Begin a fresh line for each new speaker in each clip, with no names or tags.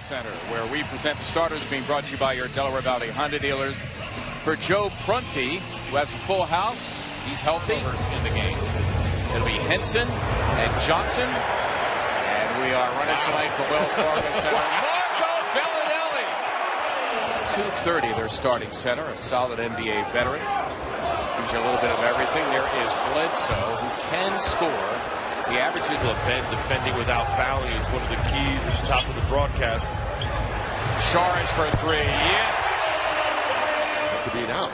Center, where we present the starters, being brought to you by your Delaware Valley Honda dealers. For Joe Prunty, who has a full house, he's healthy in the game. It'll be Henson and Johnson. And we are running tonight for Wells Fargo Center. Marco Bellinelli! 230, their starting center, a solid NBA veteran. Gives you a little bit of everything. There is Bledsoe, who can score. The average is
Ben defending without fouling is one of the keys at the top of the broadcast.
Charge for three. Yes!
That could be an out.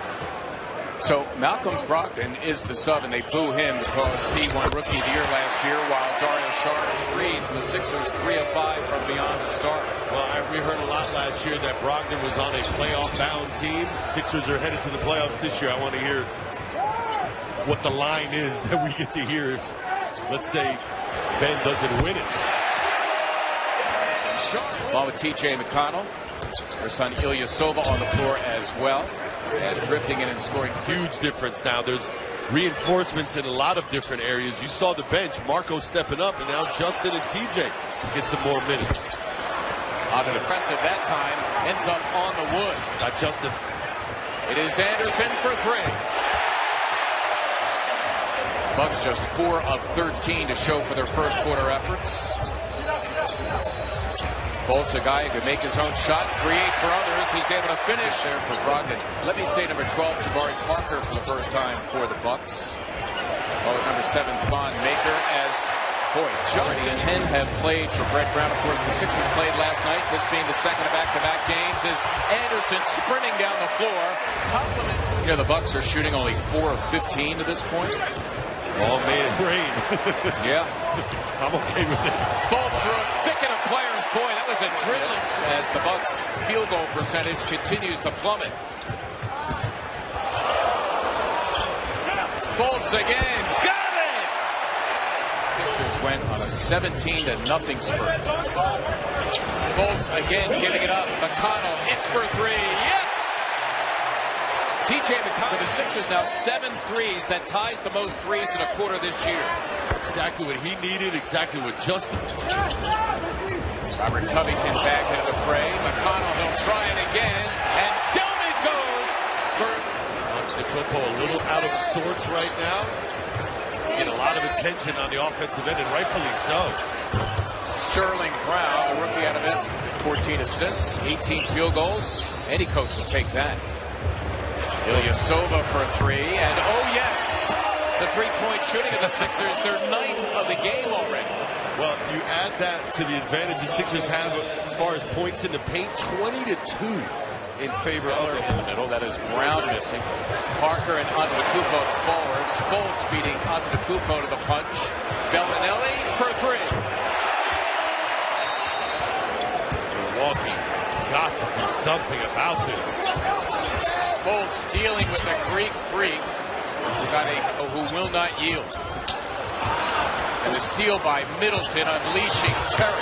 So Malcolm Brogdon is the sub, and they boo him because he won Rookie of the Year last year, while Dario Saric threes, and the Sixers 3 of 5 from beyond the start.
Well, we heard a lot last year that Brogdon was on a playoff-bound team. Sixers are headed to the playoffs this year. I want to hear what the line is that we get to hear if, let's say, Ben doesn't win it.
Ball with T.J. McConnell. Their son Ilyasova on the floor as well. As drifting in and scoring.
Huge difference now. There's reinforcements in a lot of different areas. You saw the bench. Marco stepping up, and now Justin and T.J. get some more minutes.
Out of impressive that time. Ends up on the wood.
Got Justin.
It is Anderson for three. Bucks just 4 of 13 to show for their first quarter efforts. Fultz, a guy who can make his own shot, create for others. He's able to finish there for Brogdon. Let me say number 12, Jabari Parker, for the first time for the Bucks. Oh, number 7, Thon Maker, as Justin 10 have played for Brett Brown. Of course, the Sixers played last night. This being the second of back-to-back games, is Anderson sprinting down the floor. You know, the Bucks are shooting only 4 of 15 to this point.
Oh, man, brain.
Yeah.
I'm okay with it.
Fultz through a thicket of players. Boy, that was a drill. As the Bucks' field goal percentage continues to plummet. Fultz again. Got it! Sixers went on a 17-0 spurt. Fultz again giving it up. McConnell hits for three. Yes! T.J. McConnell, the Sixers now 7 threes. That ties the most threes in a quarter this year.
Exactly what he needed, exactly what Justin.
Robert Covington back into the fray. McConnell, he'll try it again. And down it goes for
Antetokounmpo, a little out of sorts right now. Get a lot of attention on the offensive end, and rightfully so.
Sterling Brown, a rookie out of this. 14 assists, 18 field goals. Any coach will take that. Ilyasova for three, and oh yes, the three-point shooting of the Sixers, their 9th of the game already.
Well, you add that to the advantage the Sixers have as far as points in the paint, 20-2 in favor of
in the middle. That is Brown missing. Parker and Antetokounmpo to forwards. Fultz beating Antetokounmpo to the punch. Bellinelli for three.
Milwaukee has got to do something about this.
Fultz dealing with the Greek freak, who will not yield. And the steal by Middleton, unleashing Terry.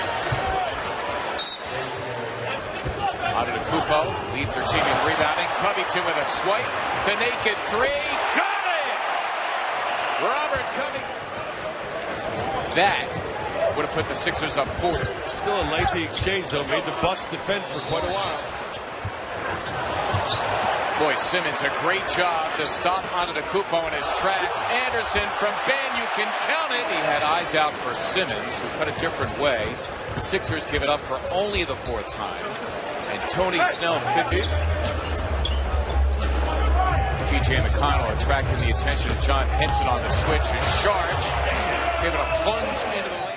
Antetokounmpo leads their team in rebounding. Covington with a swipe. The naked three. Got it! Robert Covington. That would have put the Sixers up 40.
Still a lengthy exchange, though. Made the Bucks defend for quite a while.
Boy, Simmons, a great job to stop Antetokounmpo in his tracks. Anderson from Ben, you can count it. He had eyes out for Simmons, who cut a different way. The Sixers give it up for only the 4th time. And Tony Snell could be. T.J. McConnell attracting the attention of John Henson on the switch. His charge. He's able to plunge into the lane.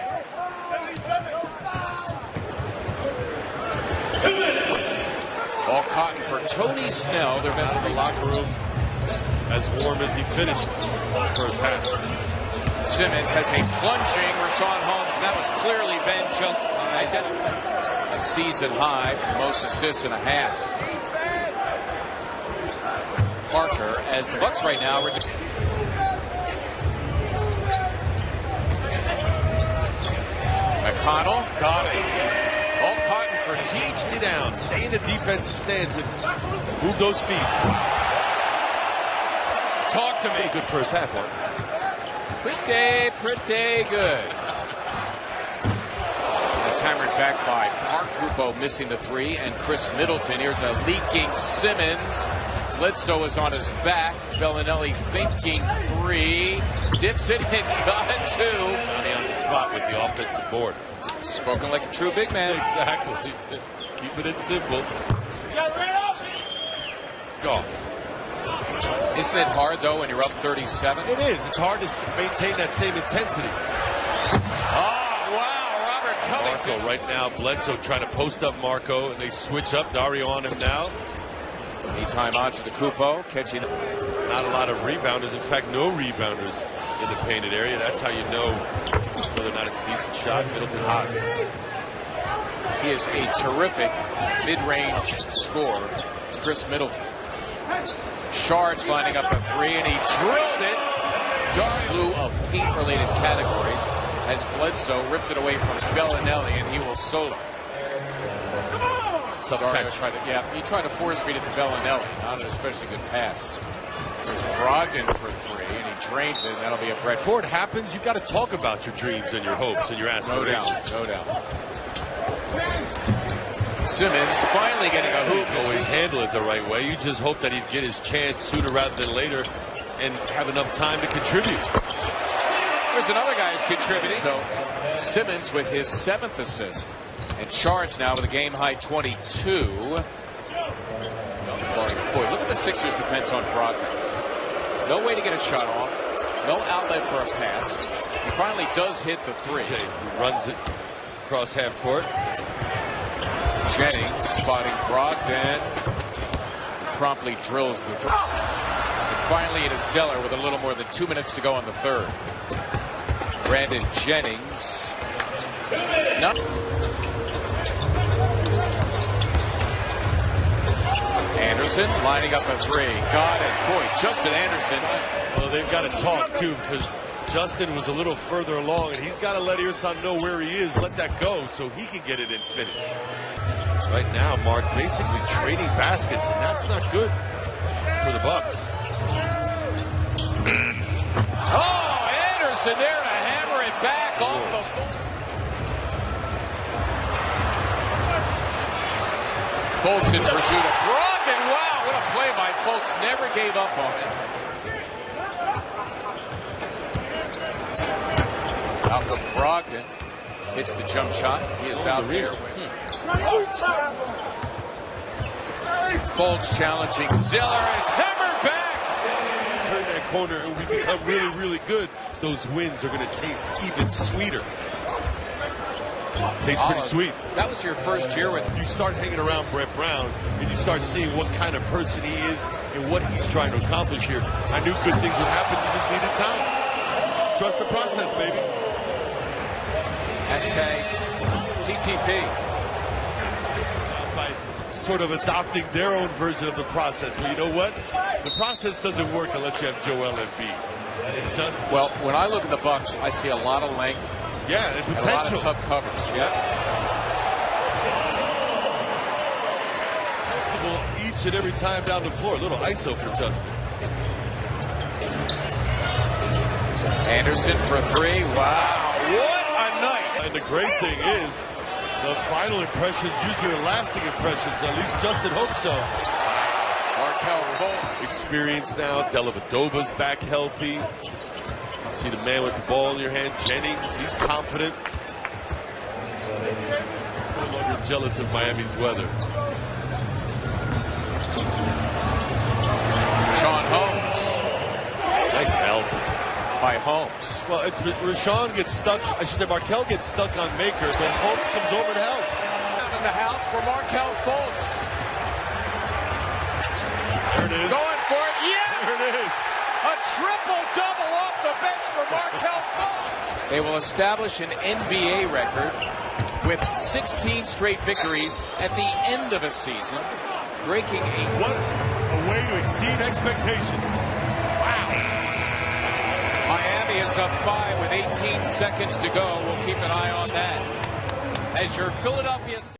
All cotton for Tony Snell. They're best in the locker room.
As warm as he finishes the first half.
Simmons has a plunging Rashawn Holmes. And that was clearly Ben just a season high for most assists in a half. Parker, as the Bucks right now. McConnell got it. All cotton for T.
Sit down, stay in the defensive stance, and move those feet.
Talk to me.
Good first half, Mark.
Pretty good. That's hammered back. back by Mark Grupo, missing the three, and Chris Middleton. Here's a leaking Simmons. Bledsoe is on his back. Bellinelli thinking three. Dips it and got two.
On the spot with the offensive board.
Spoken like a true big man.
Exactly. Keeping it simple. Goff.
Isn't it hard, though, when you're up 37?
It is. It's hard to maintain that same intensity.
Oh, wow. Robert Covington.
Marco right now. Bledsoe trying to post up Marco, and they switch up. Dario on him now.
Anytime on to the Cupo, catching.
Not a lot of rebounders. In fact, no rebounders in the painted area. That's how you know whether or not it's a decent shot. Middleton hot.
He is a terrific mid-range scorer, Chris Middleton. Shards lining up a three, and he drilled it. A slew of paint-related categories as Bledsoe ripped it away from Bellinelli, and he will solo.
Tough catch.
He tried to force feed it to Bellinelli. Not an especially good pass. There's Brogdon for three, and he drains it. That'll be a Brett.
Before it happens, you've got to talk about your dreams and your hopes and your aspirations.
No doubt. Simmons finally getting a hoop.
Always handle it the right way. You just hope that he'd get his chance sooner rather than later and have enough time to contribute.
There's another guy who's contributing. So Simmons with his 7th assist. And Shards now with a game-high 22. Boy, look at the Sixers' defense on Brogdon. No way to get a shot off. No outlet for a pass. He finally does hit the three.
He runs it across half court.
Jennings spotting Brogdon. Promptly drills the three. And finally it is Zeller with a little more than 2 minutes to go on the third. Brandon Jennings. No. Anderson lining up a three. Got it. Boy, Justin Anderson.
Well, they've got to talk, too, because Justin was a little further along, and he's got to let Earson know where he is, let that go, so he can get it and finish. Right now, Mark basically trading baskets, and that's not good for the Bucks.
Oh, Anderson there to hammer it back off the... Fultz in pursuit of Brogdon. Wow, what a play by Fultz. Never gave up on it. Malcolm Brogdon hits the jump shot. He is out there. Fultz challenging Zeller, and it's hammered back.
Turn that corner and we become really, really good. Those wins are going to taste even sweeter. Tastes pretty sweet.
That was your first year with...
You start hanging around Brett Brown, and you start seeing what kind of person he is and what he's trying to accomplish here. I knew good things would happen. You just needed time. Trust the process, baby.
Hashtag TTP.
By sort of adopting their own version of the process. Well, you know what? The process doesn't work unless you have Joel Embiid.
Well, when I look at the Bucks, I see a lot of length.
Yeah, and potential.
And a lot of tough covers.
Each and every time down the floor. A little ISO for Justin.
Anderson for a three. Wow, what a night.
And the great thing is, the final impressions usually are lasting impressions. At least Justin hopes so.
Markelle Fultz.
Experience now. Dellavedova's back healthy. See the man with the ball in your hand, Jennings. He's confident. No longer jealous of Miami's weather.
Sean Holmes.
Nice help
by Holmes.
Well, Rashawn gets stuck. I should say Markelle gets stuck on Maker, but Holmes comes over to help.
In the house for Markelle Fultz.
There it is.
Going for it. Yes.
There it is.
A triple-double off the bench for Markelle Fultz. They will establish an NBA record with 16 straight victories at the end of a season, breaking a...
What a way to exceed expectations.
Wow. Miami is up 5 with 18 seconds to go. We'll keep an eye on that. As your Philadelphia...